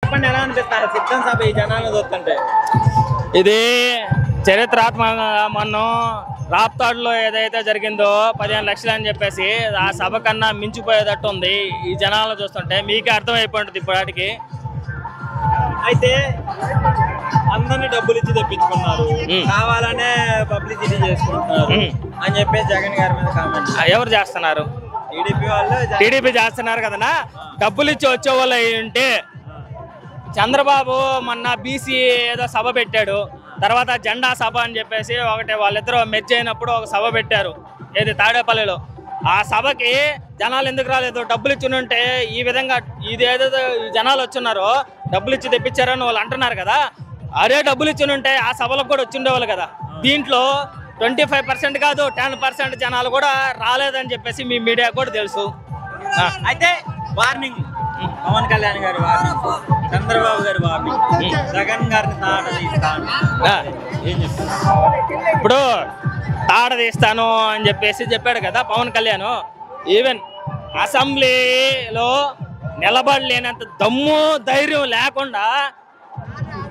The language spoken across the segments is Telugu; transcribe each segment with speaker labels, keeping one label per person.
Speaker 1: చెప్పండి, ఎలా అనిపిస్తారు సిద్ధం సభ ఈ జనాలను చూస్తుంటే?
Speaker 2: ఇది చరిత్రాత్మకంగా మనం రాప్తాడులో ఏదైతే జరిగిందో 15 లక్షలు అని చెప్పేసి ఆ సభ కన్నా మించిపోయేటట్టు ఉంది ఈ జనాలను చూస్తుంటే. మీకే అర్థమైపోయింది ఇప్పటికి.
Speaker 1: అయితే అందరినీ డబ్బులు ఇచ్చి తెప్పించుకున్నారు, కావాలనే పబ్లిసిటీ చేసుకుంటున్నారు అని చెప్పేసి జగన్ గారి మీద కామెంట్
Speaker 2: ఎవరు చేస్తున్నారు?
Speaker 1: టీడీపీ వాళ్ళు.
Speaker 2: టీడీపీ చేస్తున్నారు కదా. డబ్బులు ఇచ్చి వచ్చే వాళ్ళు ఉంటే చంద్రబాబు మొన్న బీసీ ఏదో సభ పెట్టాడు, తర్వాత జెండా సభ అని చెప్పేసి ఒకటి వాళ్ళిద్దరూ మెర్జ్ అయినప్పుడు ఒక సభ పెట్టారు ఏది తాడేపల్లిలో. ఆ సభకి జనాలు ఎందుకు రాలేదు? డబ్బులు ఇచ్చి ఉంటే ఈ విధంగా ఇది ఏదైతే జనాలు వచ్చున్నారో డబ్బులు ఇచ్చి తెప్పించారని వాళ్ళు అంటున్నారు కదా. అదే డబ్బులు ఇచ్చి ఉంటే ఆ సభలకు కూడా వచ్చి ఉండేవాళ్ళు కదా. దీంట్లో 25% కాదు 10% జనాలు కూడా రాలేదని చెప్పేసి మీ మీడియా కూడా తెలుసు.
Speaker 1: అయితే వార్నింగ్, పవన్ కళ్యాణ్ గారి వార్నింగ్, చంద్రబాబు గారి వార్నింగ్, జగన్ గారిని తాట తీస్తాను ఏం చెప్తారు?
Speaker 2: ఇప్పుడు తాట తీస్తాను అని చెప్పేసి చెప్పాడు కదా పవన్ కళ్యాణ్. ఈవెన్ అసెంబ్లీలో నిలబడలేనంత దమ్ము ధైర్యం లేకుండా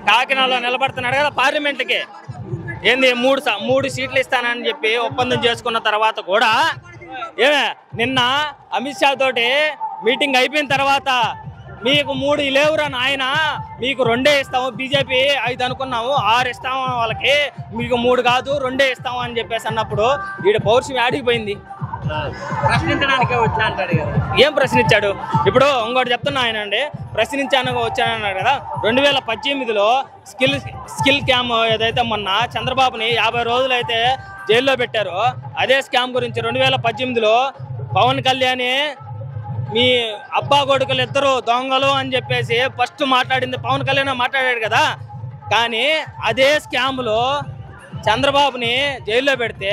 Speaker 2: కాకినాడలో నిలబడుతున్నాడు కదా పార్లమెంట్కి. ఏంది 3 సీట్లు ఇస్తానని చెప్పి ఒప్పందం చేసుకున్న తర్వాత కూడా నిన్న అమిత్ షా తోటి మీటింగ్ అయిపోయిన తర్వాత మీకు 3 లేవురా నాయన, మీకు 2 ఇస్తాము, బీజేపీ 5 అనుకున్నాము 6 ఇస్తాము వాళ్ళకి, మీకు 3 కాదు 2 ఇస్తాము అని చెప్పేసి అన్నప్పుడు వీడి పౌరుషం ఆడిపోయింది.
Speaker 1: ప్రశ్నించడానికే వచ్చా అంటాడు కదా.
Speaker 2: ఏం ప్రశ్నించాడు? ఇప్పుడు ఇంకోటి చెప్తున్నా ఆయన అండి, ప్రశ్నించాను వచ్చానన్నాడు కదా. 2018లో స్కిల్ క్యామ్ ఏదైతే మొన్న చంద్రబాబుని 50 రోజులు అయితే జైల్లో పెట్టారో అదే స్కామ్ గురించి 2018లో పవన్ కళ్యాణ్ మీ అబ్బా కొడుకులు ఇద్దరు దొంగలు అని చెప్పేసి ఫస్ట్ మాట్లాడింది పవన్ కళ్యాణ్ మాట్లాడాడు కదా. కానీ అదే స్కామ్లో చంద్రబాబుని జైల్లో పెడితే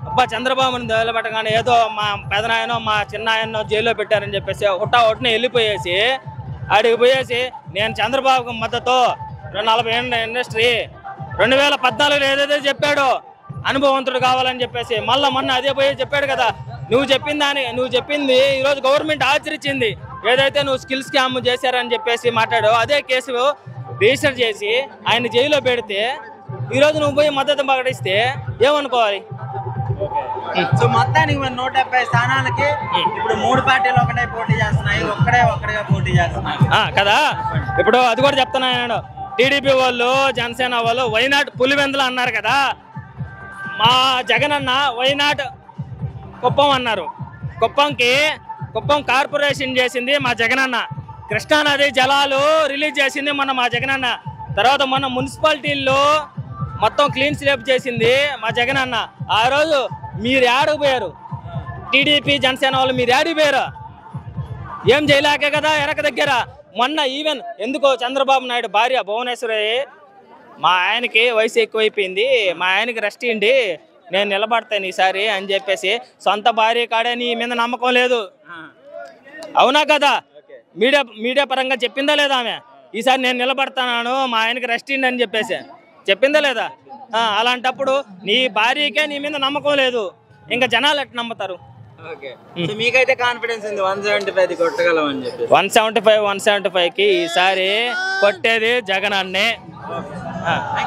Speaker 2: అబ్బా చంద్రబాబుని జైల్లో పెట్టగానే ఏదో మా పెదనాయనో మా చిన్నాయనో జైల్లో పెట్టారని చెప్పేసి ఒట్టిని వెళ్ళిపోయేసి ఆడికి పోయేసి నేను చంద్రబాబుకు మద్దతు 40 ఏళ్ళ ఇండస్ట్రీ 2014లో ఏదైతే చెప్పాడో అనుభవవంతుడు కావాలని చెప్పేసి మళ్ళీ మొన్న అదే పోయి చెప్పాడు కదా. నువ్వు చెప్పింది ఈరోజు గవర్నమెంట్ ఆచరించింది. ఏదైతే నువ్వు స్కిల్ స్కామ్ చేశారని చెప్పేసి మాట్లాడో అదే కేసు రిజిస్టర్ చేసి ఆయన జైల్లో పెడితే ఈరోజు నువ్వు పోయి మద్దతు ప్రకటిస్తే ఏమనుకోవాలి?
Speaker 1: సో మొత్తానికి మరి 170 స్థానాలకి ఇప్పుడు 3 పార్టీలు ఒకటే పోటీ చేస్తున్నాయి, ఒక్కడిగా పోటీ చేస్తున్నాయి
Speaker 2: కదా. ఇప్పుడు అది కూడా చెప్తున్నాను, టీడీపీ వాళ్ళు జనసేన వాళ్ళు వైనాట్ పులివెందులు అన్నారు కదా. మా జగన్ అన్న వైనాట్ కుప్పం అన్నారు. కుప్పం కార్పొరేషన్ చేసింది మా జగన్ అన్న. కృష్ణానది జలాలు రిలీజ్ చేసింది మొన్న మా జగన్ అన్న. తర్వాత మొన్న మున్సిపాలిటీల్లో మొత్తం క్లీన్ స్లేప్ చేసింది మా జగన్ అన్న. ఆ రోజు మీరు ఏడకపోయారు, టీడీపీ జనసేన వాళ్ళు మీరు ఏడిపోయారు, ఏం చేయలేకే కదా వెనక దగ్గర. మొన్న ఈవెన్ ఎందుకో చంద్రబాబు నాయుడు భార్య భువనేశ్వరి మా ఆయనకి వయసు ఎక్కువైపోయింది, మా ఆయనకి రెస్ట్ ఇవ్వండి, నేను నిలబడతాను ఈసారి అని చెప్పేసి సొంత భార్య కాడే నీ మీద నమ్మకం లేదు. అవునా కదా? మీడియా పరంగా చెప్పిందా లేదా ఆమె? ఈసారి నేను నిలబడతాను మా ఆయనకి రెస్ట్ ఇవ్వండి అని చెప్పేసి చెప్పిందా లేదా? అలాంటప్పుడు నీ భార్యకే నీ మీద నమ్మకం లేదు, ఇంకా జనాలు ఎట్లా నమ్ముతారు?
Speaker 1: మీకైతే కాన్ఫిడెన్స్ ఉంది 175 కొట్టగలం అని చెప్పి?
Speaker 2: 175కి ఈసారి కొట్టేది జగన్ అన్నే.